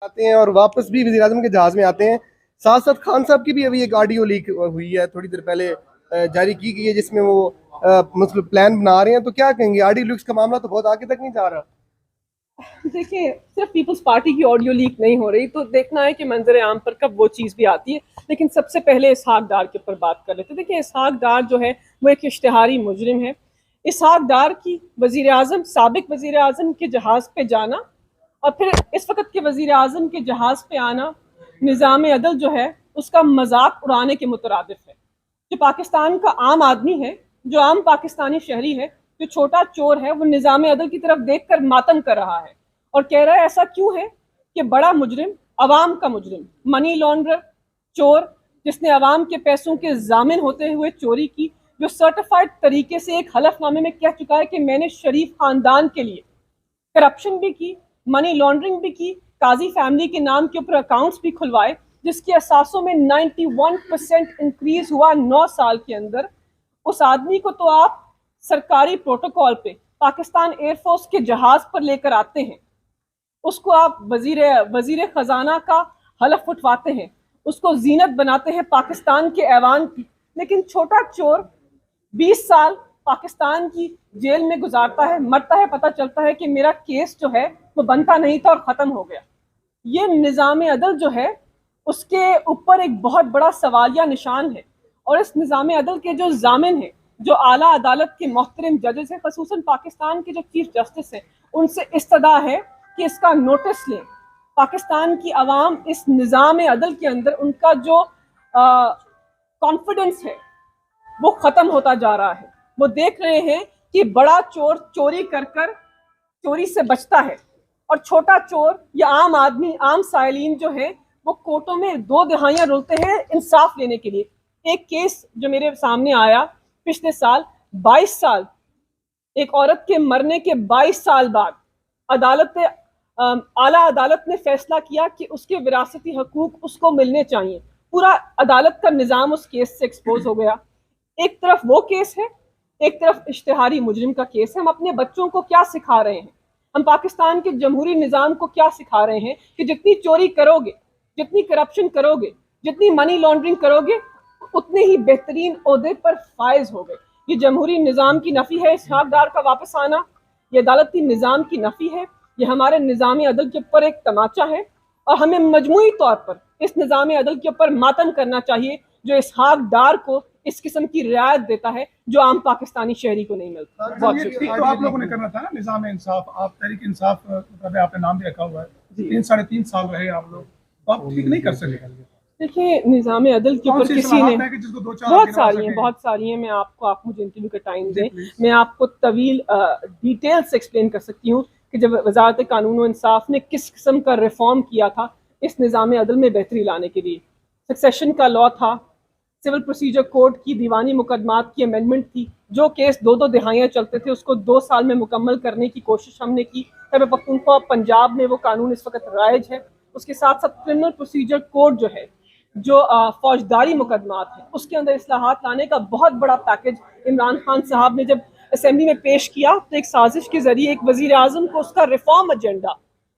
آتے ہیں اور واپس بھی وزیر اعظم کے جہاز میں آتے ہیں. ساتھ ساتھ خان صاحب کی بھی ابھی ایک آڈیو لیک ہوئی ہے تھوڑی دیر پہلے جاری کی گئی ہے جس میں وہ مطلب پلان بنا رہے ہیں. تو کیا کہیں گے, آڈیو لیکس کا معاملہ تو بہت آگے تک نہیں جا رہا. دیکھیں صرف پیپلز پارٹی کی آڈیو لیک نہیں ہو رہی, تو دیکھنا ہے کہ منظر عام پر کب وہ چیز بھی آتی ہے. لیکن سب سے پہلے اسحاق ڈار کے اوپر بات کر لیتے ہیں. دیکھیں اسحاق ڈار جو ہے وہ ایک اشتہاری مجرم ہے. اسحاق ڈار کی وزیر اعظم, سابق وزیر اعظم کے جہاز پہ جانا اور پھر اس وقت کے وزیر اعظم کے جہاز پہ آنا نظام عدل جو ہے اس کا مذاق اڑانے کے مترادف ہے. جو پاکستان کا عام آدمی ہے, جو عام پاکستانی شہری ہے, جو چھوٹا چور ہے, وہ نظام عدل کی طرف دیکھ کر ماتم کر رہا ہے اور کہہ رہا ہے ایسا کیوں ہے کہ بڑا مجرم, عوام کا مجرم, منی لانڈرر, چور, جس نے عوام کے پیسوں کے ضامن ہوتے ہوئے چوری کی, جو سرٹیفائڈ طریقے سے ایک حلف نامے میں کہہ چکا ہے کہ میں نے شریف خاندان کے لیے کرپشن بھی کی, منی لانڈرنگ بھی کی, قاضی فیملی کے نام کے اوپر اکاؤنٹس بھی کھلوائے, جس کے اثاثوں میں 91% انکریز ہوا 9 سال کے اندر. اس آدمی کو تو آپ سرکاری پروٹوکول پہ پاکستان ایئر فورس کے جہاز پر لے کر آتے ہیں, اس کو آپ وزیر خزانہ کا حلف اٹھواتے ہیں, اس کو زینت بناتے ہیں پاکستان کے ایوان کی. لیکن چھوٹا چور 20 سال پاکستان کی جیل میں گزارتا ہے, مرتا ہے, پتہ چلتا ہے کہ میرا کیس جو ہے وہ بنتا نہیں تھا اور ختم ہو گیا. یہ نظام عدل جو ہے اس کے اوپر ایک بہت بڑا سوالیہ نشان ہے. اور اس نظام عدل کے جو ضامن ہیں, جو اعلیٰ عدالت کے محترم ججز ہیں, خصوصاً پاکستان کے جو چیف جسٹس ہیں, ان سے استدعا ہے کہ اس کا نوٹس لیں. پاکستان کی عوام اس نظام عدل کے اندر ان کا جو کانفیڈنس ہے وہ ختم ہوتا جا رہا ہے. وہ دیکھ رہے ہیں کہ بڑا چور چوری کر کر چوری سے بچتا ہے اور چھوٹا چور یا عام آدمی, عام سائلین جو ہیں وہ کوٹوں میں 2 دہائیاں رولتے ہیں انصاف لینے کے لیے. ایک کیس جو میرے سامنے آیا پچھلے سال, 22 سال, ایک عورت کے مرنے کے 22 سال بعد اعلیٰ عدالت نے فیصلہ کیا کہ اس کے وراثتی حقوق اس کو ملنے چاہیے. پورا عدالت کا نظام اس کیس سے ایکسپوز ہو گیا. ایک طرف وہ کیس ہے, ایک طرف اشتہاری مجرم کا کیس ہے. ہم اپنے بچوں کو کیا سکھا رہے ہیں, ہم پاکستان کے جمہوری نظام کو کیا سکھا رہے ہیں کہ جتنی چوری کرو گے, جتنی کرپشن کرو گے, جتنی منی لانڈرنگ کرو گے, اتنے ہی بہترین عہدے پر فائز ہو گئے. یہ جمہوری نظام کی نفی ہے اسحاق ڈار کا واپس آنا, یہ عدالتی نظام کی نفی ہے, یہ ہمارے نظام عدل کے اوپر ایک تماچا ہے. اور ہمیں مجموعی طور پر اس نظام عدل کے اوپر ماتم کرنا چاہیے جو اسحاق ڈار کو اس قسم کی رعایت دیتا ہے جو عام پاکستانی شہری کو نہیں ملتا. بہت شکریہ. تو آپ لوگوں نے کرنا تھا نا نظام انصاف, آپ تحریک انصاف آپ نے نام بھی رکھا ہوا ہے, 3-3.5 سال رہے آپ لوگ, تو آپ ٹھیک نہیں کر سکے. دیکھیں نظام عدل کے اوپر کسی نے بہت ساری ہیں, میں آپ مجھے انٹرویو کا ٹائم دیں, میں آپ کو طویل ڈیٹیل سے ایکسپلین کر سکتی ہوں کہ جب وزارت قانون و انصاف نے کس قسم کا ریفارم کیا تھا اس نظام عدل میں بہتری لانے کے لیے. سکسیشن کا لاء تھا, سول پروسیجر کوڈ کی دیوانی مقدمات کی امینڈمنٹ تھی, جو کیس 2 دہائیاں چلتے تھے اس کو 2 سال میں مکمل کرنے کی کوشش ہم نے کی. خیبر پختونخوا پنجاب میں وہ قانون اس وقت رائج ہے. اس کے ساتھ ساتھ کرمنل پروسیجر کوڈ جو ہے, جو فوجداری مقدمات ہیں, اس کے اندر اصلاحات لانے کا بہت بڑا پیکج عمران خان صاحب نے جب اسمبلی میں پیش کیا تو ایک سازش کے ذریعے ایک وزیر اعظم کو اس کا ریفارم ایجنڈا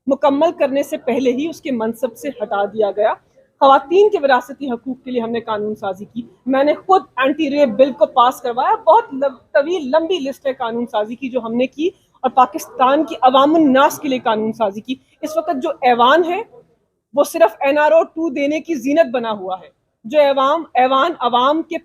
مکمل کرنے سے پہلے ہی اس کے منصب سے ہٹا دیا گیا. خواتین کے وراثتی حقوق کے لیے ہم نے قانون سازی کی. میں نے خود اینٹی ریپ بل کو پاس کروایا. بہت طویل لمبی لسٹ ہے قانون سازی کی جو ہم نے کی, اور پاکستان کی عوام الناس کے لیے قانون سازی کی. اس وقت جو ایوان ہے وہ صرف NRO 2 دینے کی زینت بنا ہوا ہے. جو ایوان عوام کے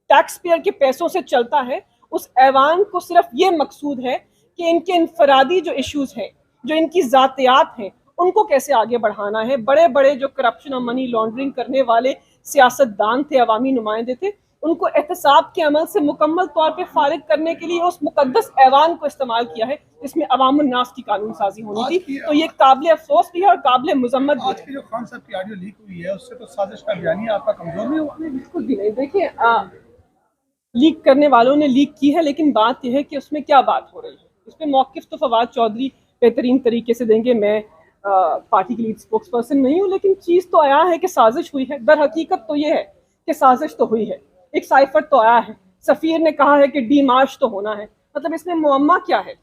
ٹیکس پیئر کے پیسوں سے چلتا ہے, اس ایوان کو صرف یہ مقصود ہے کہ ان کے انفرادی جو ایشوز ہیں, جو ان کی ذاتیات ہیں, ان کو کیسے آگے بڑھانا ہے. بڑے بڑے جو کرپشن اور منی لانڈرنگ کرنے والے سیاستدان تھے, عوامی نمائندے تھے, ان کو احتساب کے عمل سے مکمل طور پہ فارغ کرنے کے لیے اس مقدس ایوان کو استعمال کیا ہے جس میں عوام الناس کی قانون سازی ہونی تھی. تو یہ قابل افسوس بھی ہے اور قابل مذمت بھی ہے. آج کی جو خان صاحب کی آڈیو لیک ہوئی ہے اس سے تو سازش کا بیانیہ آپ کا کمزور نہیں ہوا؟ بالکل بھی نہیں. دیکھیں لیک کرنے والوں نے لیک کی ہے, لیکن بات یہ ہے کہ اس میں کیا بات ہو رہی ہے. اس پہ موقف تو فواد چودھری بہترین طریقے سے دیں گے. میں پارٹی کی لیڈ اسپوکس پرسن نہیں ہوں, لیکن چیز تو آیا ہے کہ سازش ہوئی ہے. در حقیقت تو یہ ہے کہ سازش تو ہوئی ہے, ایک سائفر تو آیا ہے. سفیر نے کہا ہے کہ ڈی مارچ تو ہونا ہے. مطلب اس میں معمہ کیا ہے؟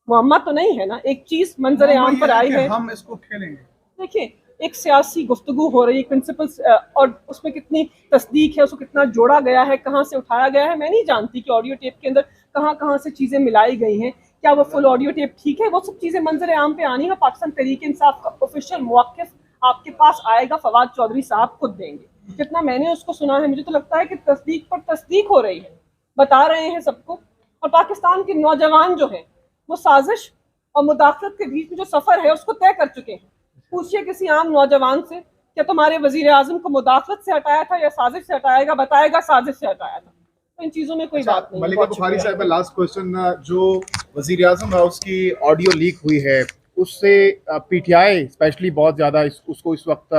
معمہ تو نہیں ہے نا, ایک چیز منظر عام پر آئی ہے. ہم اس کو کھیلیں گے. دیکھیں ایک سیاسی گفتگو ہو رہی ہے پرنسپلس اور اس میں کتنی تصدیق ہے, اس کو کتنا جوڑا گیا ہے, کہاں سے اٹھایا گیا ہے. میں نہیں جانتی کہ آڈیو ٹیپ کے اندر کہاں کہاں سے چیزیں ملائی گئی ہیں, کیا وہ فل آڈیو ٹیپ ٹھیک ہے. وہ سب چیزیں منظر عام پہ آنی ہے. پاکستان تحریک انصاف کا آفیشیل موقف آپ کے پاس آئے گا, فواد چودھری صاحب خود دیں گے. جتنا میں نے اس کو سنا ہے مجھے تو لگتا ہے کہ تصدیق پر تصدیق ہو رہی ہے, بتا رہے ہیں سب کو. اور پاکستان کے نوجوان جو ہیں وہ سازش اور مداخلت کے بیچ میں جو سفر ہے اس کو طے کر چکے ہیں. پوچھئے کسی عام نوجوان سے کہ تمہارے وزیر اعظم کو مداخلت سے ہٹایا تھا یا سازش سے ہٹائے گا, بتائے گا سازش سے ہٹایا تھا. تو ان چیزوں میں کوئی بات نہیں. ملکہ بخاری صاحب, لاسٹ کوشچن, جو وزیر اعظم ہاؤس کی آڈیو لیک ہوئی ہے اس سے پی ٹی آئی اسپیشلی بہت زیادہ اس کو اس وقت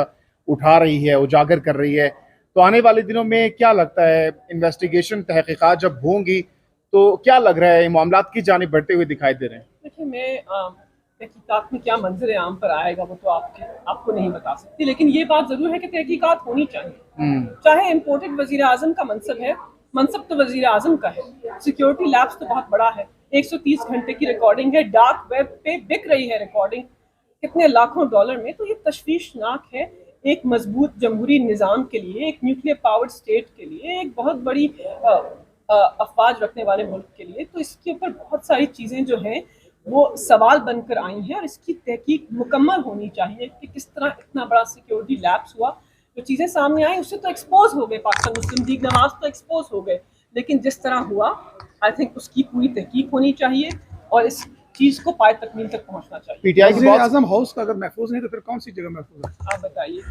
اٹھا رہی ہے, اجاگر کر رہی ہے. تو آنے والے دنوں میں کیا لگتا ہے, انویسٹیگیشن تحقیقات جب ہوں گی تو کیا لگ رہا ہے, معاملات کی جانب بڑھتے ہوئے دکھائی دے رہے ہیں؟ دیکھیے میں تحقیقات میں کیا منظر عام پر آئے گا وہ تو آپ کو نہیں بتا سکتی, لیکن یہ بات ضرور ہے کہ تحقیقات ہونی چاہیے. چاہے امپورٹڈ وزیر اعظم کا منصب ہے, منصب تو وزیر اعظم کا ہے, سیکیورٹی لیبس تو بہت بڑا ہے, 130 گھنٹے کی ریکارڈنگ ہے, ڈارک ویب پہ بک رہی ہے ریکارڈنگ کتنے لاکھوں ڈالر میں. تو یہ تشویشناک ہے ایک مضبوط جمہوری نظام کے لیے, ایک نیوکلیئر پاورڈ اسٹیٹ کے لیے, ایک بہت بڑی افواج رکھنے والے ملک کے لیے. تو اس کے اوپر بہت ساری چیزیں جو ہیں وہ سوال بن کر آئی ہیں, اور اس کی تحقیق مکمل ہونی چاہیے کہ کس طرح اتنا بڑا سیکیورٹی لیپس ہوا. جو چیزیں سامنے آئیں اس سے تو ایکسپوز ہو گئے, پاکستان مسلم لیگ نواز تو ایکسپوز ہو گئے, لیکن جس طرح ہوا آئی تھنک اس کی پوری تحقیق ہونی چاہیے اور اس چیز کو پائے تکمیل تک پہنچنا چاہیے. پی ٹی آئی کی وزیر اعظم ہاؤس کا اگر محفوظ نہیں تو پھر کون سی جگہ محفوظ ہے؟ آپ بتائیے.